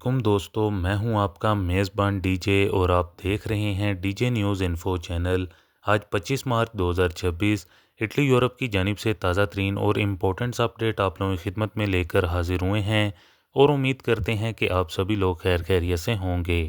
वालेकुम दोस्तों, मैं हूं आपका मेज़बान डीजे और आप देख रहे हैं डीजे न्यूज़ इन्फो चैनल। आज 25 मार्च 2026 इटली यूरोप की जानिब से ताज़ा तरीन और इम्पोर्टेंट्स अपडेट आप लोगों की खिदमत में लेकर हाजिर हुए हैं और उम्मीद करते हैं कि आप सभी लोग खैर खैरियत से होंगे।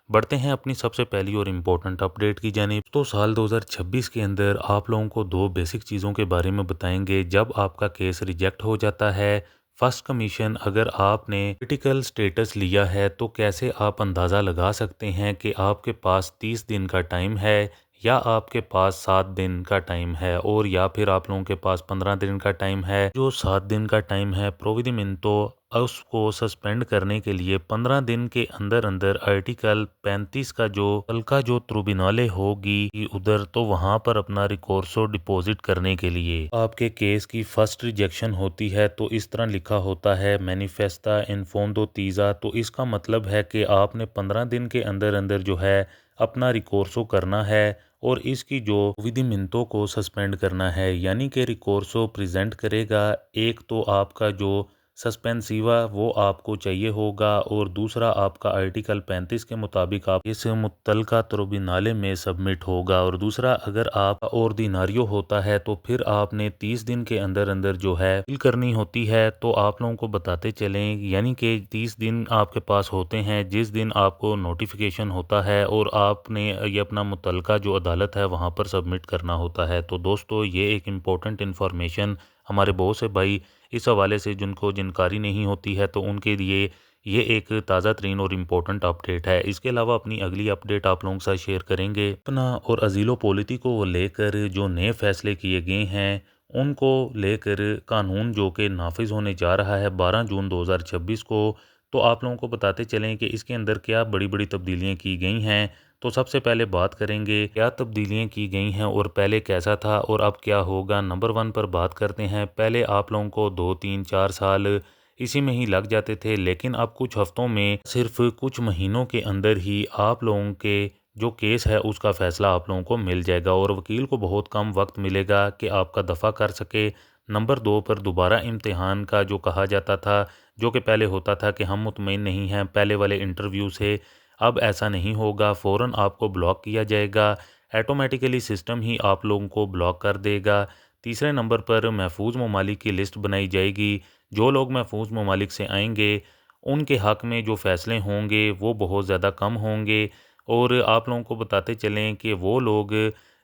बढ़ते हैं अपनी सबसे पहली और इम्पोर्टेंट अपडेट की जानिब। तो साल 2026 के अंदर आप लोगों को दो बेसिक चीज़ों के बारे में बताएंगे जब आपका केस रिजेक्ट हो जाता है। फर्स्ट कमीशन, अगर आपने क्रिटिकल स्टेटस लिया है तो कैसे आप अंदाज़ा लगा सकते हैं कि आपके पास 30 दिन का टाइम है या आपके पास 7 दिन का टाइम है, और या फिर आप लोगों के पास 15 दिन का टाइम है। जो 7 दिन का टाइम है प्रोविडिमेंटो उसको सस्पेंड करने के लिए 15 दिन के अंदर अंदर आर्टिकल 35 का जो कल का जो ट्रिब्यूनले होगी उधर, तो वहाँ पर अपना रिकोर्सो डिपॉजिट करने के लिए आपके केस की फर्स्ट रिजेक्शन होती है। तो इस तरह लिखा होता है मैनिफेस्टा इन फोंदो तीजा। तो इसका मतलब है कि आपने 15 दिन के अंदर अंदर जो है अपना रिकोर्सो करना है और इसकी जो विधि मिनटों को सस्पेंड करना है, यानी कि रिकोर्सो प्रेजेंट करेगा। एक तो आपका जो सस्पेंसिवा वो आपको चाहिए होगा और दूसरा आपका आर्टिकल 35 के मुताबिक आप इस मुत्तलका ट्रिब्यूनल में सबमिट होगा। और दूसरा, अगर आप ऑर्डिनारियो होता है तो फिर आपने 30 दिन के अंदर अंदर जो है फिल करनी होती है। तो आप लोगों को बताते चलें, यानी कि 30 दिन आपके पास होते हैं जिस दिन आपको नोटिफिकेशन होता है और आपने ये अपना मुत्तलका जो अदालत है वहाँ पर सबमिट करना होता है। तो दोस्तों, ये एक इम्पोर्टेंट इन्फॉर्मेशन हमारे बहुत से भाई इस हवाले से जिनको जानकारी नहीं होती है तो उनके लिए ये एक ताज़ा तरीन और इम्पोर्टेंट अपडेट है। इसके अलावा अपनी अगली अपडेट आप लोगों के साथ शेयर करेंगे अपना और अजीलो पॉलिटी को लेकर जो नए फैसले किए गए हैं उनको लेकर कानून जो कि नाफिज होने जा रहा है 12 जून 2026 को। तो आप लोगों को बताते चलें कि इसके अंदर क्या बड़ी बड़ी तब्दीलियाँ की गई हैं। तो सबसे पहले बात करेंगे क्या तब्दीलियाँ की गई हैं और पहले कैसा था और अब क्या होगा। नंबर 1 पर बात करते हैं। पहले आप लोगों को 2 3 4 साल इसी में ही लग जाते थे, लेकिन अब कुछ हफ्तों में सिर्फ कुछ महीनों के अंदर ही आप लोगों के जो केस है उसका फ़ैसला आप लोगों को मिल जाएगा और वकील को बहुत कम वक्त मिलेगा कि आपका दफ़ा कर सके। नंबर 2 पर दोबारा इम्तिहान का जो कहा जाता था, जो कि पहले होता था कि हम मुतमईन नहीं हैं पहले वाले इंटरव्यू से, अब ऐसा नहीं होगा। फ़ौरन आपको ब्लॉक किया जाएगा, ऐटोमेटिकली सिस्टम ही आप लोगों को ब्लॉक कर देगा। तीसरे नंबर पर महफूज ममालिक की लिस्ट बनाई जाएगी। जो लोग महफूज ममालिक से आएंगे उनके हक़ में जो फ़ैसले होंगे वो बहुत ज़्यादा कम होंगे। और आप लोगों को बताते चलें कि वो लोग,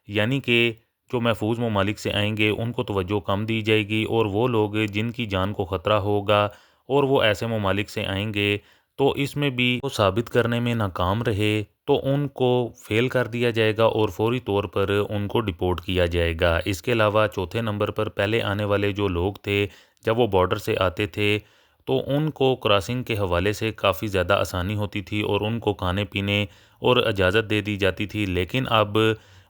यानी कि जो महफूज ममालिक से आएंगे उनको तवज्जो कम दी जाएगी, और वो लोग जिनकी जान को ख़तरा होगा और वो ऐसे ममालिक से आएंगे तो इसमें भी वो साबित करने में नाकाम रहे तो उनको फेल कर दिया जाएगा और फौरी तौर पर उनको डिपोर्ट किया जाएगा। इसके अलावा चौथे नंबर पर पहले आने वाले जो लोग थे जब वो बॉर्डर से आते थे तो उनको क्रॉसिंग के हवाले से काफ़ी ज़्यादा आसानी होती थी और उनको खाने पीने और इजाज़त दे दी जाती थी, लेकिन अब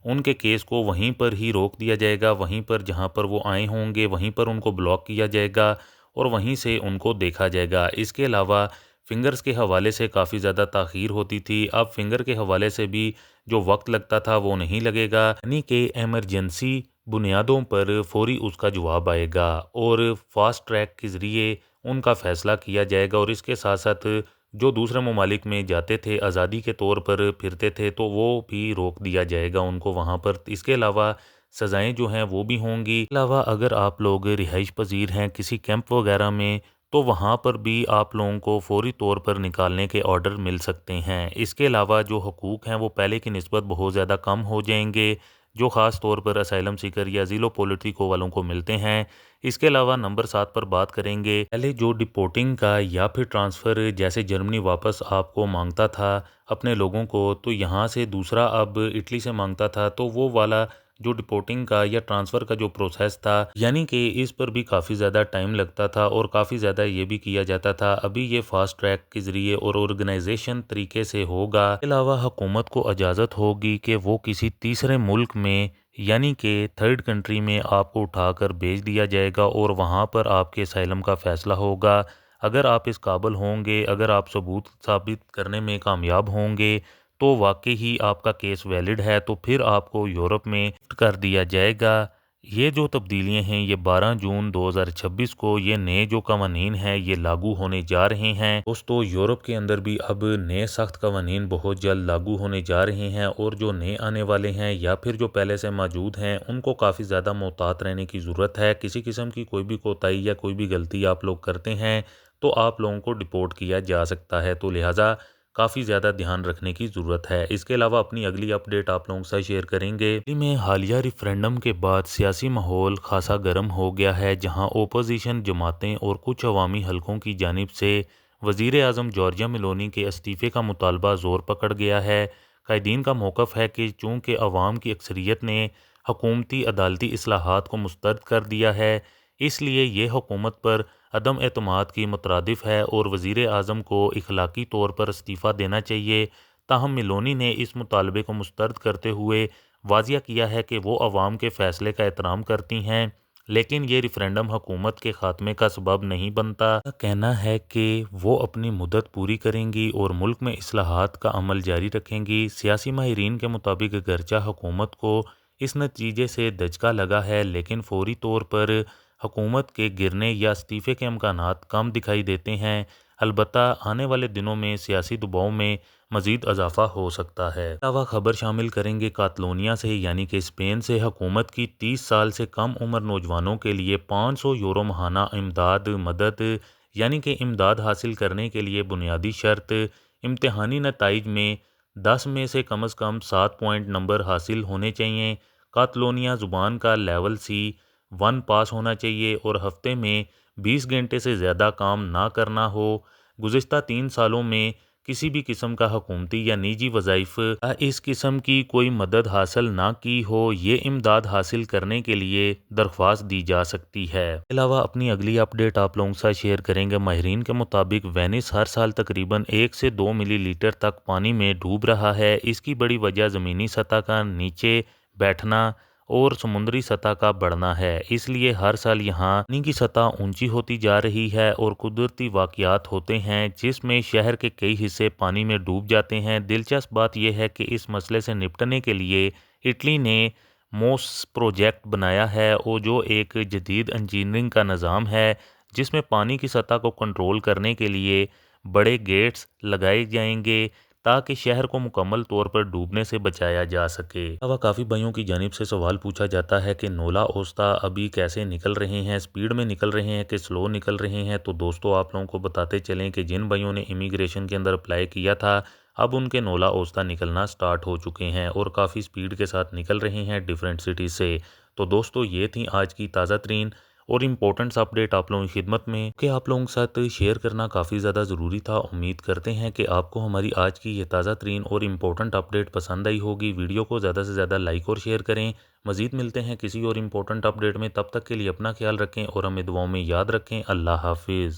उनके केस को वहीं पर ही रोक दिया जाएगा। वहीं पर जहां पर वो आए होंगे वहीं पर उनको ब्लॉक किया जाएगा और वहीं से उनको देखा जाएगा। इसके अलावा फ़िंगर्स के हवाले से काफ़ी ज़्यादा ताख़ीर होती थी, अब फ़िंगर के हवाले से भी जो वक्त लगता था वो नहीं लगेगा, यानी कि एमरजेंसी बुनियादों पर फौरी उसका जवाब आएगा और फास्ट ट्रैक के ज़रिए उनका फ़ैसला किया जाएगा। और इसके साथ साथ जो दूसरे ममालिक में जाते थे आज़ादी के तौर पर फिरते थे तो वो भी रोक दिया जाएगा उनको वहाँ पर। इसके अलावा सज़ाएँ जो हैं वो भी होंगी। अलावा अगर आप लोग रिहाइश पजीर हैं किसी कैंप वगैरह में तो वहाँ पर भी आप लोगों को फौरी तौर पर निकालने के ऑर्डर मिल सकते हैं। इसके अलावा जो हकूक़ हैं वो पहले की निस्बत बहुत ज़्यादा कम हो जाएंगे, जो ख़ास तौर पर असाइलम सीकर या ज़ीलो पॉलिटिको वालों को मिलते हैं। इसके अलावा नंबर 7 पर बात करेंगे पहले जो डिपोर्टिंग का या फिर ट्रांसफ़र, जैसे जर्मनी वापस आपको मांगता था अपने लोगों को तो यहाँ से दूसरा अब इटली से मांगता था, तो वो वाला जो डिपोर्टिंग का या ट्रांसफ़र का जो प्रोसेस था, यानी कि इस पर भी काफ़ी ज़्यादा टाइम लगता था और काफ़ी ज़्यादा ये भी किया जाता था। अभी ये फास्ट ट्रैक के ज़रिए और ऑर्गेनाइजेशन तरीके से होगा। इसके अलावा हुकूमत को इजाज़त होगी कि वो किसी तीसरे मुल्क में, यानी कि थर्ड कंट्री में आपको उठाकर भेज दिया जाएगा और वहाँ पर आपके असाइलम का फ़ैसला होगा। अगर आप इस काबिल होंगे, अगर आप सबूत साबित करने में कामयाब होंगे तो वाकई ही आपका केस वैलिड है, तो फिर आपको यूरोप में शिफ्ट कर दिया जाएगा। یہ جو تبدیلیاں ہیں یہ 12 جون 2026 کو یہ نئے جو قوانین ہیں یہ لاگو ہونے جا رہے ہیں۔ دوستو یورپ کے اندر بھی اب نئے سخت قوانین بہت جلد لاگو ہونے جا رہے ہیں، اور جو نئے آنے والے ہیں یا پھر جو پہلے سے موجود ہیں ان کو کافی زیادہ محتاط رہنے کی ضرورت ہے۔ کسی قسم کی کوئی بھی کوتاہی یا کوئی بھی غلطی آپ لوگ کرتے ہیں تو آپ لوگوں کو ڈپورٹ کیا جا سکتا ہے، تو لہٰذا کافی زیادہ دھیان رکھنے کی ضرورت ہے۔ اس کے علاوہ اپنی اگلی اپڈیٹ آپ لوگوں کے ساتھ شیئر کریں گے۔ دہلی میں حالیہ ریفرینڈم کے بعد سیاسی ماحول خاصا گرم ہو گیا ہے، جہاں اپوزیشن جماعتیں اور کچھ عوامی حلقوں کی جانب سے وزیر اعظم جارجیا میلونی کے استعفے کا مطالبہ زور پکڑ گیا ہے۔ قائدین کا موقف ہے کہ چونکہ عوام کی اکثریت نے حکومتی عدالتی اصلاحات کو مسترد کر دیا ہے، اس لیے یہ حکومت پر عدم اعتماد کی مترادف ہے اور وزیر اعظم کو اخلاقی طور پر استعفیٰ دینا چاہیے۔ تاہم میلونی نے اس مطالبے کو مسترد کرتے ہوئے واضح کیا ہے کہ وہ عوام کے فیصلے کا احترام کرتی ہیں، لیکن یہ ریفرینڈم حکومت کے خاتمے کا سبب نہیں بنتا۔ ان کا کہنا ہے کہ وہ اپنی مدت پوری کریں گی اور ملک میں اصلاحات کا عمل جاری رکھیں گی۔ سیاسی ماہرین کے مطابق اگرچہ حکومت کو اس نتیجے سے دھچکا لگا ہے، لیکن فوری طور پر حکومت کے گرنے یا استعفے کے امکانات کم دکھائی دیتے ہیں۔ البتہ آنے والے دنوں میں سیاسی دباؤ میں مزید اضافہ ہو سکتا ہے۔ اس کے علاوہ خبر شامل کریں گے کاتالونیہ سے، یعنی کہ اسپین سے حکومت کی 30 سال سے کم عمر نوجوانوں کے لیے 500 یورو ماہانہ امداد مدد، یعنی کہ امداد حاصل کرنے کے لیے بنیادی شرط امتحانی نتائج میں 10 میں سے کم از کم 7 پوائنٹ نمبر حاصل ہونے چاہئیں۔ کاتالونیہ زبان کا لیول C1 پاس ہونا چاہیے اور ہفتے میں 20 گھنٹے سے زیادہ کام نہ کرنا ہو۔ گزشتہ 3 سالوں میں کسی بھی قسم کا حکومتی یا نجی وظائف یا اس قسم کی کوئی مدد حاصل نہ کی ہو، یہ امداد حاصل کرنے کے لیے درخواست دی جا سکتی ہے۔ اس کے علاوہ اپنی اگلی اپڈیٹ آپ لوگوں کے ساتھ شیئر کریں گے۔ ماہرین کے مطابق وینس ہر سال تقریباً 1 سے 2 ملی لیٹر تک پانی میں ڈوب رہا ہے۔ اس کی بڑی وجہ زمینی سطح کا نیچے بیٹھنا اور سمندری سطح کا بڑھنا ہے، اس لیے ہر سال یہاں پانی کی سطح اونچی ہوتی جا رہی ہے اور قدرتی واقعات ہوتے ہیں جس میں شہر کے کئی حصے پانی میں ڈوب جاتے ہیں۔ دلچسپ بات یہ ہے کہ اس مسئلے سے نپٹنے کے لیے اٹلی نے موس پروجیکٹ بنایا ہے، اور جو ایک جدید انجینئرنگ کا نظام ہے جس میں پانی کی سطح کو کنٹرول کرنے کے لیے بڑے گیٹس لگائے جائیں گے تاکہ شہر کو مکمل طور پر ڈوبنے سے بچایا جا سکے۔ اس کے علاوہ کافی بھائیوں کی جانب سے سوال پوچھا جاتا ہے کہ نولا اوستا ابھی کیسے نکل رہے ہیں، سپیڈ میں نکل رہے ہیں کہ سلو نکل رہے ہیں؟ تو دوستو آپ لوگوں کو بتاتے چلیں کہ جن بھائیوں نے امیگریشن کے اندر اپلائی کیا تھا اب ان کے نولا اوستا نکلنا سٹارٹ ہو چکے ہیں اور کافی سپیڈ کے ساتھ نکل رہے ہیں ڈیفرنٹ سٹیز سے۔ تو دوستو یہ تھی آج کی تازہ ترین اور امپورٹنٹس اپڈیٹ آپ لوگوں کی خدمت میں کہ آپ لوگوں کے ساتھ شیئر کرنا کافی زیادہ ضروری تھا۔ امید کرتے ہیں کہ آپ کو ہماری آج کی یہ تازہ ترین اور امپورٹنٹ اپڈیٹ پسند آئی ہوگی۔ ویڈیو کو زیادہ سے زیادہ لائک اور شیئر کریں۔ مزید ملتے ہیں کسی اور امپورٹنٹ اپڈیٹ میں، تب تک کے لیے اپنا خیال رکھیں اور ہمیں دعاؤں میں یاد رکھیں۔ اللہ حافظ۔